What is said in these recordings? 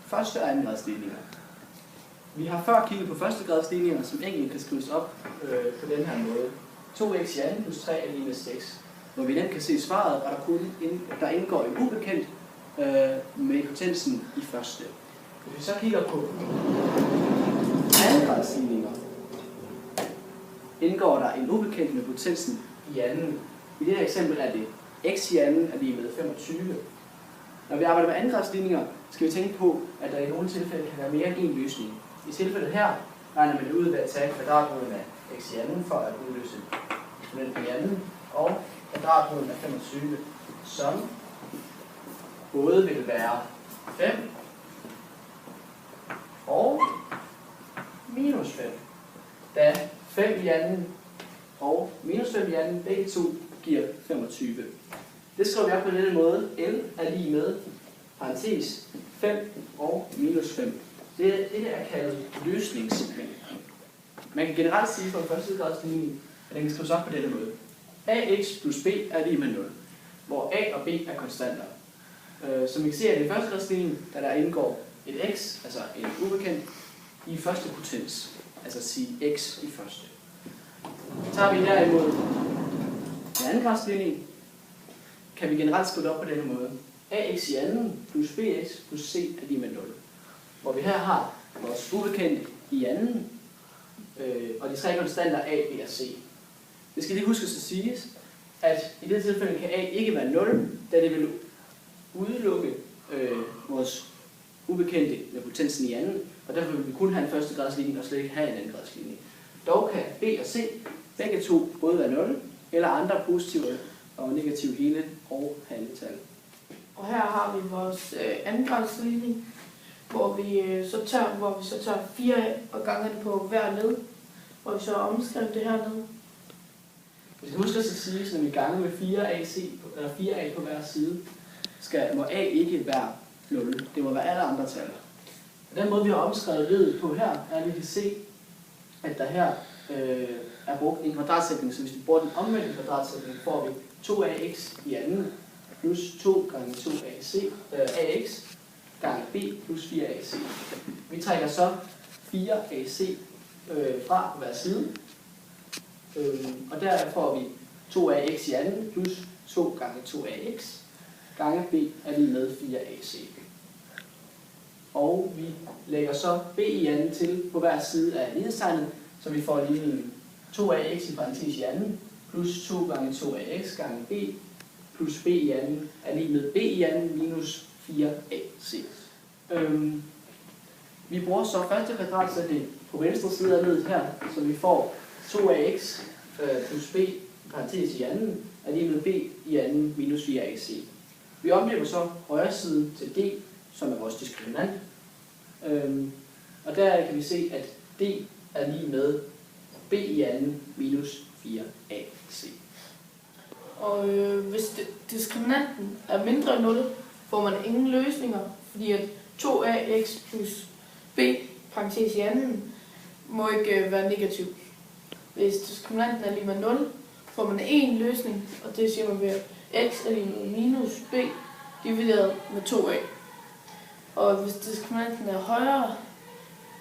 første- og andengradsligninger. Vi har før kigget på førstegradsligninger, som enkelt kan skrives op på den her måde. 2x i anden plus 3 er lige med 6. Hvor vi nemt kan se svaret, og der indgår en ubekendt med potensen i første. Hvis vi så kigger på andengradsligninger, indgår der en ubekendt med potensen i anden. I det her eksempel er det x i anden er lige med 25. Når vi arbejder med andengradsligninger, skal vi tænke på, at der i nogle tilfælde kan være mere end en løsning. I tilfældet her regner man det ud ved at tage kvadratroden af x i anden for at udløse eksponenten i anden, og kvadratroden af 25, som både vil være 5 og minus 5. Da 5 i anden og minus 5 i anden, begge to giver 25. Det skriver vi op på denne måde. L er lige med, parentes, 5 og minus 5. Det er kaldet løsningsmængden. Man kan generelt sige for en førstegradsligning, at den kan skrives op på denne måde. Ax plus b er lige med 0, hvor a og b er konstanter. Som I kan se, at i den førstegradsligning, da der indgår et x, altså en ubekendt, i første potens, altså sige x i første. Tager vi derimod en andengradsligning, kan vi generelt skrive det op på denne måde. Ax i anden plus bx plus c er lige med 0. Hvor vi her har vores ubekendte i anden, og de tre konstanter a, b og c. Det skal lige huskes at siges, at i dette tilfælde kan a ikke være 0, da det vil udelukke vores ubekendte med potensen i anden, og derfor vil vi kun have en førstegradsligning og slet ikke have en andengradsligning. Dog kan b og c begge to både være 0, eller andre positive og negative hele og halve tal. Og her har vi vores andengradsligning, hvor vi så tager 4 af og ganger det på hver led, og vi så omskriver det her led. Vi skal huske at sige, at når vi ganger med 4a på hver side, må a ikke være 0. Det må være alle andre tal. Og den måde, vi har omskrevet ledet på her, er, at vi kan se, at der her er brugt en kvadratsætning. Så hvis vi bruger den omvendte kvadratsætning, får vi 2ax i anden plus 2 gange 2ax gange b plus 4ac. Vi trækker så 4ac fra på hver side, og der får vi 2ax i anden plus 2 gange 2ax gange b er lige med 4ac. Og vi lægger så b i anden til på hver side af lighedstegnet, så vi får ligningen 2ax i parentes i anden plus 2 gange 2ax gange b plus b i anden er lige med b i anden minus 4ac. Vi bruger så første kvadratsætning på venstre side af ledet her, så vi får 2ax plus b parentes i anden er lige med b i anden minus 4ac. Vi omdøber så højre side til d, som er vores diskriminant. Og der kan vi se, at d er lige med b i anden minus 4ac. Og hvis diskriminanten er mindre end 0, får man ingen løsninger, fordi at 2ax plus b, parentes i anden, må ikke være negativ. Hvis diskriminanten er lige med 0, får man en løsning, og det siger man ved, at x er lige med minus b divideret med 2a. Og hvis diskriminanten er højere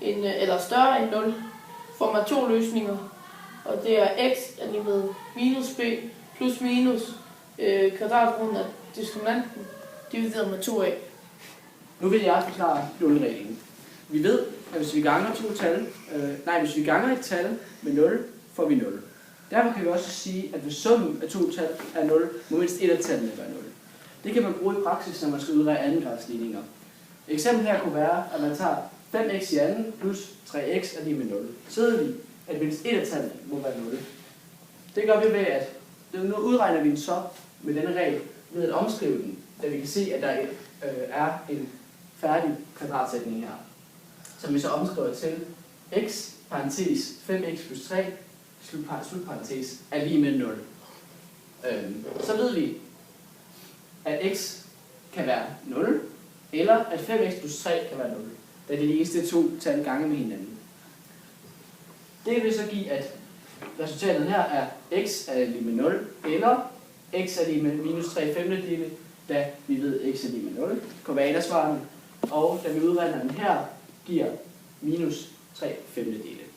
end, eller større end 0, får man to løsninger, og det er x er lige med minus b plus minus kvadratroden af diskriminanten divideret med 2a. Nu vil jeg forklare nulreglen. Vi ved, at hvis vi ganger hvis vi ganger et tal med 0, får vi 0. Derfor kan vi også sige, at hvis summen af to tal er 0, må mindst et af tallene være 0. Det kan man bruge i praksis, når man skal udregne andengradsligninger. Et eksempel her kunne være, at man tager 5x i anden plus 3x er lige med 0. Så ved vi, at mindst et af tallene må være 0. Det gør vi ved, at nu udregner vi den så med denne regel ved at omskrive den, da vi kan se, at der er en færdig kvadratsætning her, som vi så omskriver til x parentes 5x plus 3 slutparentes er lige med 0. Så ved vi, at x kan være 0, eller at 5x plus 3 kan være 0, da det er de eneste to tal gange med hinanden. Det vil så give, at resultatet her er x er lige med 0, eller x er lige med minus 3/5, da vi ved, at x er lige med 0. Det kan være et af svarene. og da vi udregner den her, giver minus 3/5.